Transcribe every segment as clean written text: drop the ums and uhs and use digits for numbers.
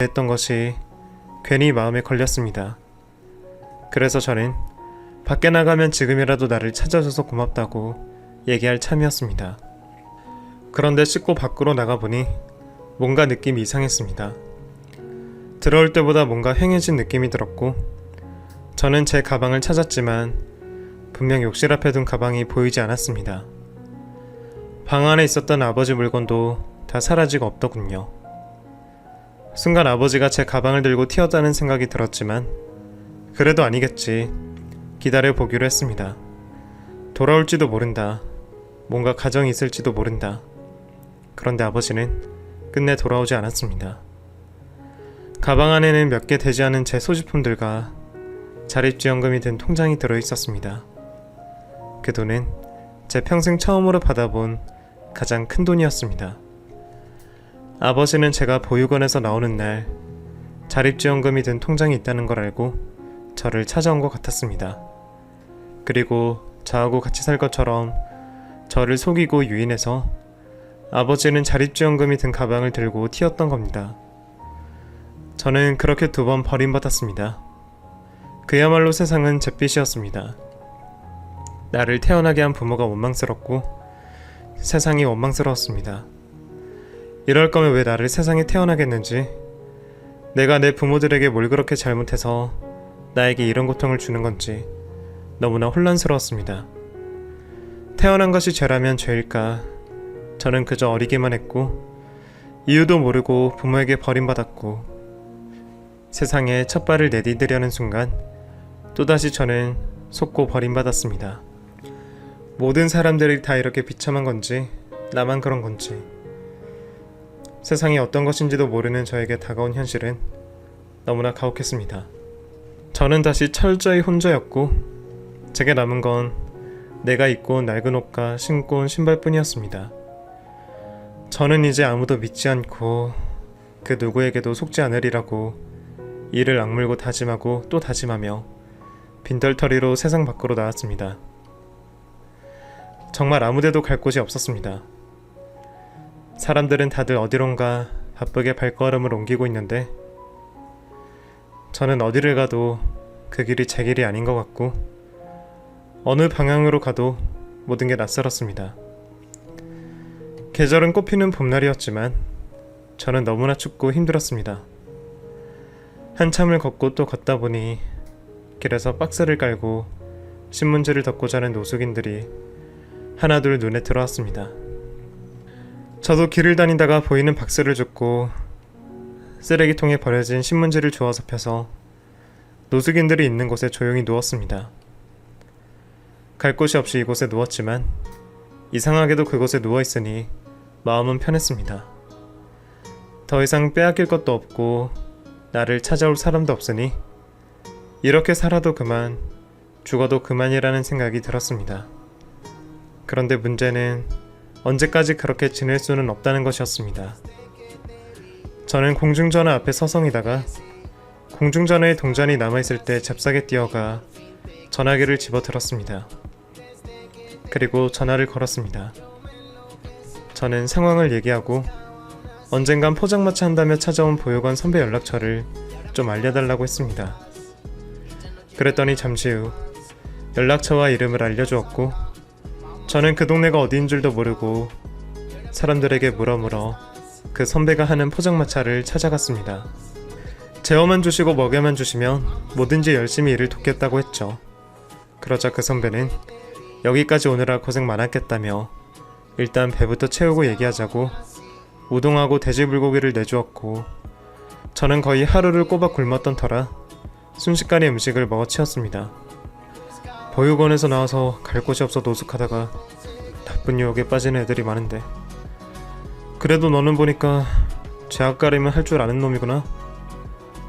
했던 것이 괜히 마음에 걸렸습니다. 그래서 저는 밖에 나가면 지금이라도 나를 찾아줘서 고맙다고 얘기할 참이었습니다. 그런데 씻고 밖으로 나가보니 뭔가 느낌이 이상했습니다. 들어올 때보다 뭔가 휑해진 느낌이 들었고, 저는 제 가방을 찾았지만 분명 욕실 앞에 둔 가방이 보이지 않았습니다. 방 안에 있었던 아버지 물건도 다 사라지고 없더군요. 순간 아버지가 제 가방을 들고 튀었다는 생각이 들었지만 그래도 아니겠지. 기다려 보기로 했습니다. 돌아올지도 모른다. 뭔가 가정이 있을지도 모른다. 그런데 아버지는 끝내 돌아오지 않았습니다. 가방 안에는 몇 개 되지 않은 제 소지품들과 자립지원금이 든 통장이 들어있었습니다. 그 돈은 제 평생 처음으로 받아본 가장 큰 돈이었습니다. 아버지는 제가 보육원에서 나오는 날 자립지원금이 든 통장이 있다는 걸 알고 저를 찾아온 것 같았습니다. 그리고 저하고 같이 살 것처럼 저를 속이고 유인해서 아버지는 자립지원금이 든 가방을 들고 튀었던 겁니다. 저는 그렇게 2번 버림받았습니다. 그야말로 세상은 잿빛이었습니다. 나를 태어나게 한 부모가 원망스럽고 세상이 원망스러웠습니다. 이럴 거면 왜 나를 세상에 태어나게 했는지, 내가 내 부모들에게 뭘 그렇게 잘못해서 나에게 이런 고통을 주는 건지 너무나 혼란스러웠습니다. 태어난 것이 죄라면 죄일까? 저는 그저 어리기만 했고 이유도 모르고 부모에게 버림받았고, 세상에 첫 발을 내디디려는 순간 또다시 저는 속고 버림받았습니다. 모든 사람들이 다 이렇게 비참한 건지 나만 그런 건지, 세상이 어떤 것인지도 모르는 저에게 다가온 현실은 너무나 가혹했습니다. 저는 다시 철저히 혼자였고 제게 남은 건 내가 입고 온 낡은 옷과 신고 온 신발뿐이었습니다. 저는 이제 아무도 믿지 않고 그 누구에게도 속지 않으리라고 이를 악물고 다짐하고 또 다짐하며 빈털터리로 세상 밖으로 나왔습니다. 정말 아무데도 갈 곳이 없었습니다. 사람들은 다들 어디론가 바쁘게 발걸음을 옮기고 있는데 저는 어디를 가도 그 길이 제 길이 아닌 것 같고 어느 방향으로 가도 모든 게 낯설었습니다. 계절은 꽃피는 봄날이었지만 저는 너무나 춥고 힘들었습니다. 한참을 걷고 또 걷다 보니 길에서 박스를 깔고 신문지를 덮고 자는 노숙인들이 하나둘 눈에 들어왔습니다. 저도 길을 다니다가 보이는 박스를 줍고 쓰레기통에 버려진 신문지를 주워서 펴서 노숙인들이 있는 곳에 조용히 누웠습니다. 갈 곳이 없이 이곳에 누웠지만 이상하게도 그곳에 누워있으니 마음은 편했습니다. 더 이상 빼앗길 것도 없고 나를 찾아올 사람도 없으니 이렇게 살아도 그만, 죽어도 그만이라는 생각이 들었습니다. 그런데 문제는 언제까지 그렇게 지낼 수는 없다는 것이었습니다. 저는 공중전화 앞에 서성이다가 공중전화의 동전이 남아있을 때 잽싸게 뛰어가 전화기를 집어들었습니다. 그리고 전화를 걸었습니다. 저는 상황을 얘기하고 언젠간 포장마차 한다며 찾아온 보육원 선배 연락처를 좀 알려달라고 했습니다. 그랬더니 잠시 후 연락처와 이름을 알려주었고 저는 그 동네가 어디인 줄도 모르고 사람들에게 물어 그 선배가 하는 포장마차를 찾아갔습니다. 재워만 주시고 먹여만 주시면 뭐든지 열심히 일을 돕겠다고 했죠. 그러자 그 선배는 여기까지 오느라 고생 많았겠다며 일단 배부터 채우고 얘기하자고 우동하고 돼지불고기를 내주었고 저는 거의 하루를 꼬박 굶었던 터라 순식간에 음식을 먹어 치웠습니다. 보육원에서 나와서 갈 곳이 없어 노숙하다가 나쁜 유혹에 빠지는 애들이 많은데 그래도 너는 보니까 죄악가림을 할 줄 아는 놈이구나.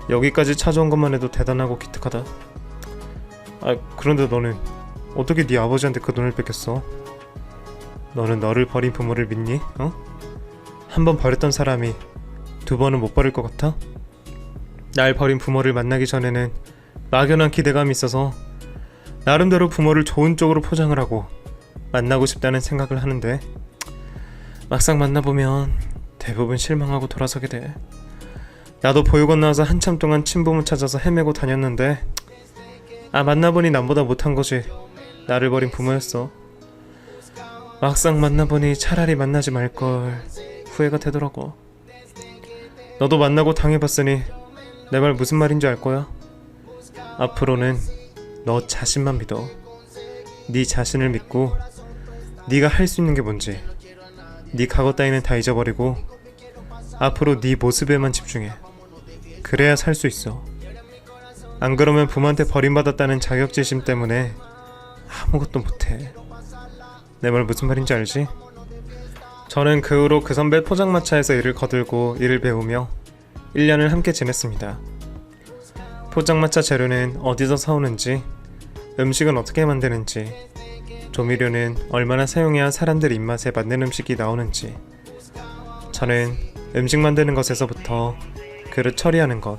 여기까지 찾아온 것만 해도 대단하고 기특하다. 그런데 너는 어떻게 네 아버지한테 그 돈을 뺏겼어? 너는 너를 버린 부모를 믿니? 한 번 버렸던 사람이 2번은 못 버릴 것 같아? 날 버린 부모를 만나기 전에는 막연한 기대감이 있어서 나름대로 부모를 좋은 쪽으로 포장을 하고 만나고 싶다는 생각을 하는데 막상 만나보면 대부분 실망하고 돌아서게 돼. 나도 보육원 나와서 한참 동안 친부모 찾아서 헤매고 다녔는데 만나보니 남보다 못한 거지. 나를 버린 부모였어. 막상 만나보니 차라리 만나지 말걸 후회가 되더라고. 너도 만나고 당해봤으니 내 말 무슨 말인지 알 거야. 앞으로는 너 자신만 믿어. 네 자신을 믿고 네가 할 수 있는 게 뭔지, 네 과거 따위는 다 잊어버리고 앞으로 네 모습에만 집중해. 그래야 살 수 있어. 안 그러면 부모한테 버림받았다는 자격지심 때문에 아무것도 못해. 내 말 무슨 말인지 알지? 저는 그 후로 그 선배 포장마차에서 일을 거들고 일을 배우며 1년을 함께 지냈습니다. 포장마차 재료는 어디서 사오는지, 음식은 어떻게 만드는지, 조미료는 얼마나 사용해야 사람들 입맛에 맞는 음식이 나오는지, 저는 음식 만드는 것에서부터 그릇 처리하는 것,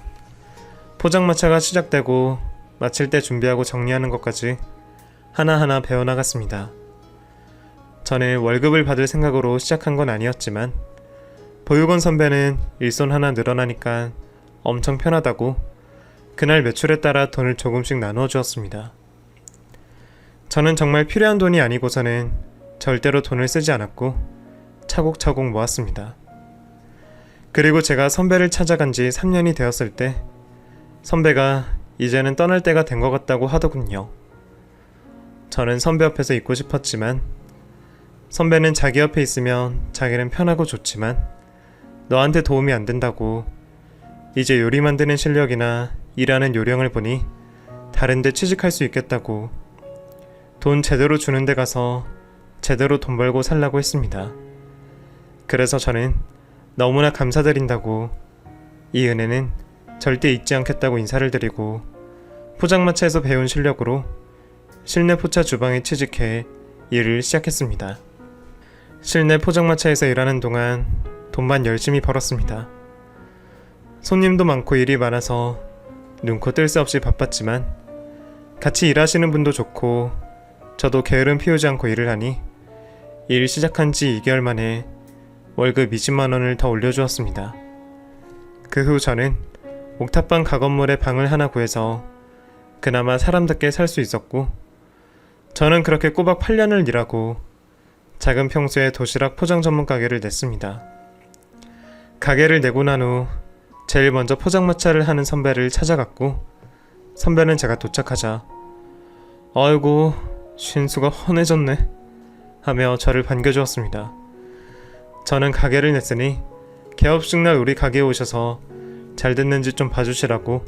포장마차가 시작되고 마칠 때 준비하고 정리하는 것까지 하나하나 배워나갔습니다. 저는 월급을 받을 생각으로 시작한 건 아니었지만 보육원 선배는 일손 하나 늘어나니까 엄청 편하다고 그날 매출에 따라 돈을 조금씩 나누어 주었습니다. 저는 정말 필요한 돈이 아니고서는 절대로 돈을 쓰지 않았고 차곡차곡 모았습니다. 그리고 제가 선배를 찾아간 지 3년이 되었을 때 선배가 이제는 떠날 때가 된 것 같다고 하더군요. 저는 선배 옆에서 있고 싶었지만 선배는 자기 옆에 있으면 자기는 편하고 좋지만 너한테 도움이 안 된다고, 이제 요리 만드는 실력이나 일하는 요령을 보니 다른 데 취직할 수 있겠다고, 돈 제대로 주는 데 가서 제대로 돈 벌고 살라고 했습니다. 그래서 저는 너무나 감사드린다고, 이 은혜는 절대 잊지 않겠다고 인사를 드리고 포장마차에서 배운 실력으로 실내 포차 주방에 취직해 일을 시작했습니다. 실내 포장마차에서 일하는 동안 돈만 열심히 벌었습니다. 손님도 많고 일이 많아서 눈코 뜰 새 없이 바빴지만 같이 일하시는 분도 좋고 저도 게으름 피우지 않고 일을 하니 일 시작한 지 2개월 만에 월급 20만 원을 더 올려주었습니다. 그 후 저는 옥탑방 가건물에 방을 하나 구해서 그나마 사람답게 살 수 있었고, 저는 그렇게 꼬박 8년을 일하고 작은 평수의 도시락 포장 전문 가게를 냈습니다. 가게를 내고 난 후 제일 먼저 포장마차를 하는 선배를 찾아갔고, 선배는 제가 도착하자 아이고 신수가 헌해졌네 하며 저를 반겨주었습니다. 저는 가게를 냈으니 개업식 날 우리 가게에 오셔서 잘 됐는지 좀 봐주시라고,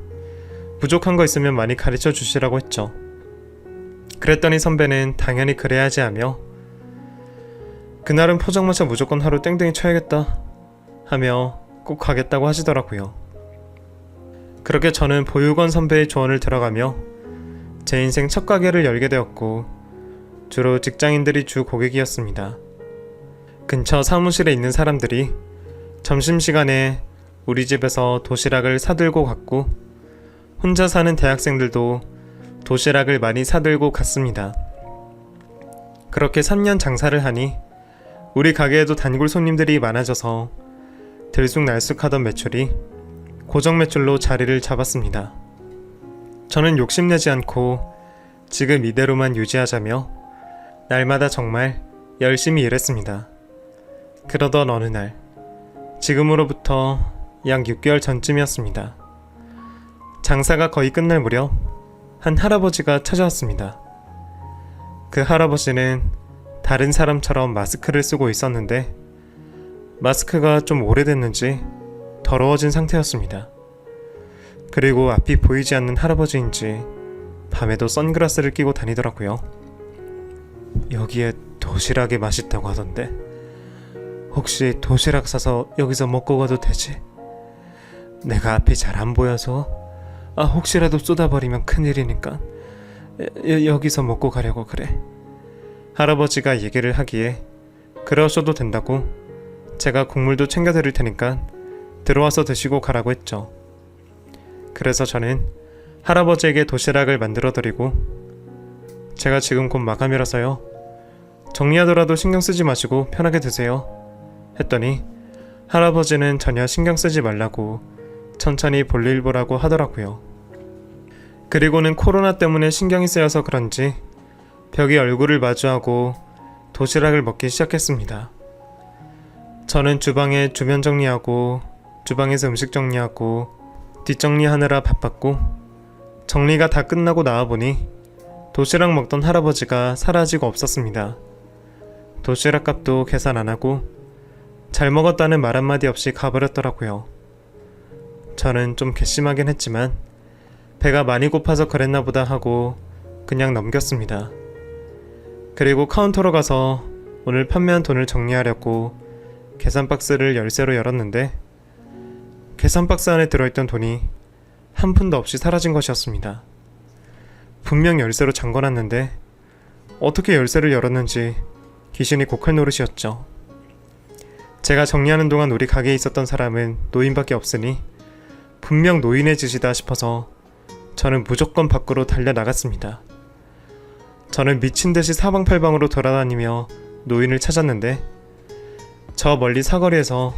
부족한 거 있으면 많이 가르쳐 주시라고 했죠. 그랬더니 선배는 당연히 그래야지 하며 그날은 포장마차 무조건 하루 땡땡이 쳐야겠다 하며 꼭 가겠다고 하시더라고요. 그렇게 저는 보육원 선배의 조언을 들어가며 제 인생 첫 가게를 열게 되었고, 주로 직장인들이 주 고객이었습니다. 근처 사무실에 있는 사람들이 점심시간에 우리 집에서 도시락을 사들고 갔고, 혼자 사는 대학생들도 도시락을 많이 사들고 갔습니다. 그렇게 3년 장사를 하니 우리 가게에도 단골 손님들이 많아져서 들쑥날쑥하던 매출이 고정 매출로 자리를 잡았습니다. 저는 욕심내지 않고 지금 이대로만 유지하자며 날마다 정말 열심히 일했습니다. 그러던 어느 날, 지금으로부터 약 6개월 전쯤이었습니다. 장사가 거의 끝날 무렵 한 할아버지가 찾아왔습니다. 그 할아버지는 다른 사람처럼 마스크를 쓰고 있었는데 마스크가 좀 오래됐는지 더러워진 상태였습니다. 그리고 앞이 보이지 않는 할아버지인지 밤에도 선글라스를 끼고 다니더라고요. 여기에 도시락이 맛있다고 하던데 혹시 도시락 사서 여기서 먹고 가도 되지? 내가 앞이 잘 안 보여서 혹시라도 쏟아버리면 큰일이니까 여기서 먹고 가려고 그래. 할아버지가 얘기를 하기에 그러셔도 된다고 제가 국물도 챙겨드릴 테니까 들어와서 드시고 가라고 했죠. 그래서 저는 할아버지에게 도시락을 만들어드리고 제가 지금 곧 마감이라서요. 정리하더라도 신경 쓰지 마시고 편하게 드세요. 했더니 할아버지는 전혀 신경 쓰지 말라고 천천히 볼일 보라고 하더라고요. 그리고는 코로나 때문에 신경이 쓰여서 그런지 벽이 얼굴을 마주하고 도시락을 먹기 시작했습니다. 저는 주방에 주변 정리하고 주방에서 음식 정리하고 뒷정리하느라 바빴고, 정리가 다 끝나고 나와보니 도시락 먹던 할아버지가 사라지고 없었습니다. 도시락 값도 계산 안 하고 잘 먹었다는 말 한마디 없이 가버렸더라고요. 저는 좀 괘씸하긴 했지만 배가 많이 고파서 그랬나 보다 하고 그냥 넘겼습니다. 그리고 카운터로 가서 오늘 판매한 돈을 정리하려고 계산 박스를 열쇠로 열었는데, 계산 박스 안에 들어있던 돈이 한 푼도 없이 사라진 것이었습니다. 분명 열쇠로 잠궈놨는데 어떻게 열쇠를 열었는지 귀신이 곡할 노릇이었죠. 제가 정리하는 동안 우리 가게에 있었던 사람은 노인밖에 없으니 분명 노인의 짓이다 싶어서 저는 무조건 밖으로 달려나갔습니다. 저는 미친듯이 사방팔방으로 돌아다니며 노인을 찾았는데, 저 멀리 사거리에서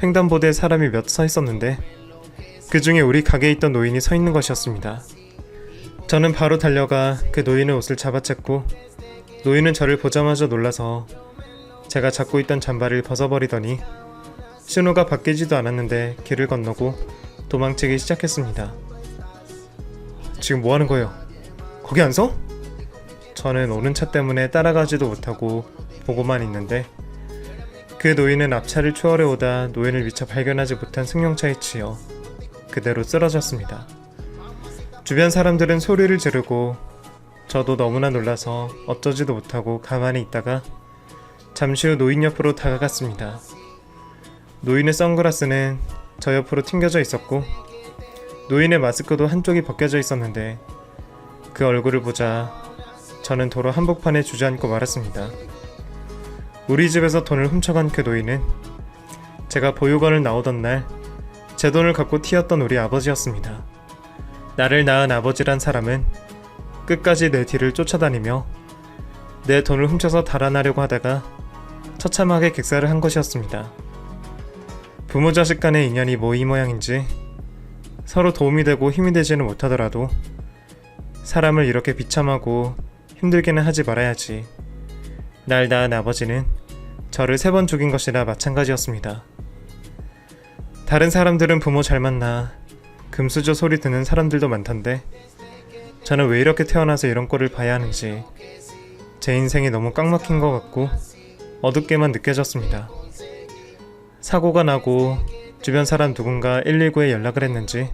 횡단보도에 사람이 몇 서 있었는데 그 중에 우리 가게에 있던 노인이 서 있는 것이었습니다. 저는 바로 달려가 그 노인의 옷을 잡아챘고, 노인은 저를 보자마자 놀라서 제가 잡고 있던 잠바를 벗어버리더니 신호가 바뀌지도 않았는데 길을 건너고 도망치기 시작했습니다. 지금 뭐 하는 거예요? 거기 안 서? 저는 오는 차 때문에 따라가지도 못하고 보고만 있는데, 그 노인은 앞차를 추월해 오다 노인을 미처 발견하지 못한 승용차에 치여 그대로 쓰러졌습니다. 주변 사람들은 소리를 지르고 저도 너무나 놀라서 어쩌지도 못하고 가만히 있다가 잠시 후 노인 옆으로 다가갔습니다. 노인의 선글라스는 저 옆으로 튕겨져 있었고 노인의 마스크도 한쪽이 벗겨져 있었는데, 그 얼굴을 보자 저는 도로 한복판에 주저앉고 말았습니다. 우리 집에서 돈을 훔쳐간 그 노인은 제가 보육원을 나오던 날 제 돈을 갖고 튀었던 우리 아버지였습니다. 나를 낳은 아버지란 사람은 끝까지 내 뒤를 쫓아다니며 내 돈을 훔쳐서 달아나려고 하다가 처참하게 객사를 한 것이었습니다. 부모 자식 간의 인연이 뭐 이 모양인지 서로 도움이 되고 힘이 되지는 못하더라도 사람을 이렇게 비참하고 힘들게는 하지 말아야지. 날 낳은 아버지는 저를 3번 죽인 것이나 마찬가지였습니다. 다른 사람들은 부모 잘 만나 금수저 소리 듣는 사람들도 많던데, 저는 왜 이렇게 태어나서 이런 꼴을 봐야 하는지 제 인생이 너무 꽉막힌 것 같고 어둡게만 느껴졌습니다. 사고가 나고 주변 사람 누군가 119에 연락을 했는지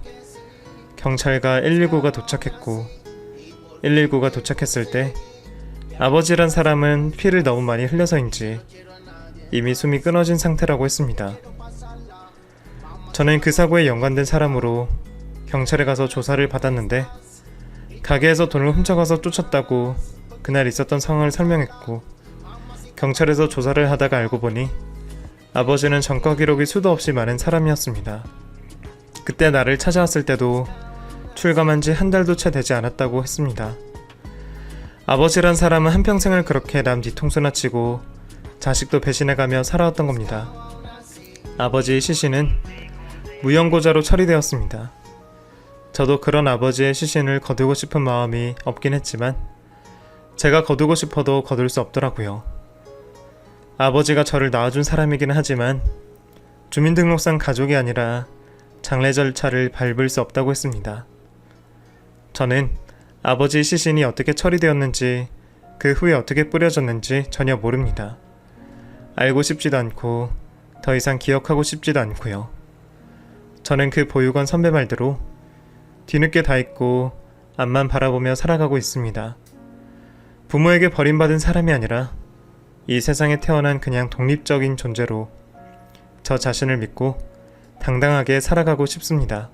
경찰과 119가 도착했고, 119가 도착했을 때 아버지란 사람은 피를 너무 많이 흘려서인지 이미 숨이 끊어진 상태라고 했습니다. 저는 그 사고에 연관된 사람으로 경찰에 가서 조사를 받았는데, 가게에서 돈을 훔쳐가서 쫓았다고 그날 있었던 상황을 설명했고, 경찰에서 조사를 하다가 알고 보니 아버지는 전과 기록이 수도 없이 많은 사람이었습니다. 그때 나를 찾아왔을 때도 출감한 지 한 달도 채 되지 않았다고 했습니다. 아버지란 사람은 한평생을 그렇게 남 뒤통수나 치고 자식도 배신해가며 살아왔던 겁니다. 아버지의 시신은 무연고자로 처리되었습니다. 저도 그런 아버지의 시신을 거두고 싶은 마음이 없긴 했지만 제가 거두고 싶어도 거둘 수 없더라고요. 아버지가 저를 낳아준 사람이긴 하지만 주민등록상 가족이 아니라 장례 절차를 밟을 수 없다고 했습니다. 저는 아버지의 시신이 어떻게 처리되었는지, 그 후에 어떻게 뿌려졌는지 전혀 모릅니다. 알고 싶지도 않고 더 이상 기억하고 싶지도 않고요. 저는 그 보육원 선배 말대로 뒤늦게 다 잊고 앞만 바라보며 살아가고 있습니다. 부모에게 버림받은 사람이 아니라 이 세상에 태어난 그냥 독립적인 존재로 저 자신을 믿고 당당하게 살아가고 싶습니다.